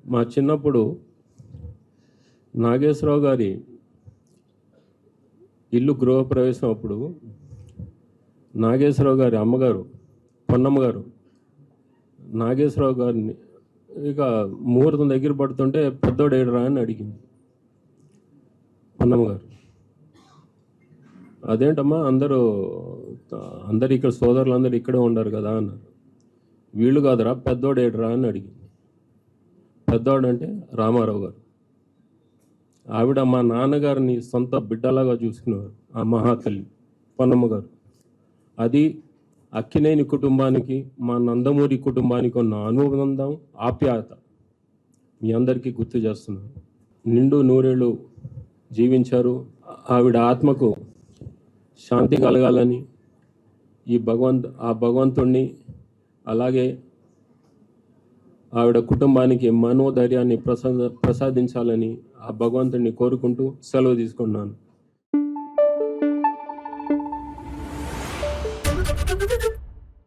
మా చిన్నప్పుడు నాగేశ్వరరావు గారి ఇల్లు గృహప్రవేశం అప్పుడు నాగేశ్వరరావు గారి అమ్మగారు పొన్నమ్మ గారు నాగేశ్వరరావు గారిని ఇక ముహూర్తం దగ్గర పడుతుంటే పెద్దోడు ఏడరా అని అడిగింది పొన్నమ్మ గారు. అదేంటమ్మా అందరూ ఇక్కడ సోదరులు అందరూ ఇక్కడే ఉండరు కదా అన్నారు. వీళ్ళు కాదురా పెద్దోడు ఏడరా అని అడిగింది. పెద్దోడు అంటే రామారావు గారు. ఆవిడ మా నాన్నగారిని సొంత బిడ్డలాగా చూసుకునేవారు ఆ మహాతల్లి పొన్నమ్మ గారు. అది అక్కినేని కుటుంబానికి మా నందమూరి కుటుంబానికి ఉన్న అనుబంధం ఆప్యాయత మీ అందరికీ గుర్తు చేస్తున్నాను. నిండు నూరేళ్ళు జీవించారు. ఆవిడ ఆత్మకు శాంతి కలగాలని ఆ భగవంతుణ్ణి అలాగే ఆవిడ కుటుంబానికి మనోధైర్యాన్ని ప్రసాదించాలని ఆ భగవంతుడిని కోరుకుంటూ సెలవు తీసుకున్నాను.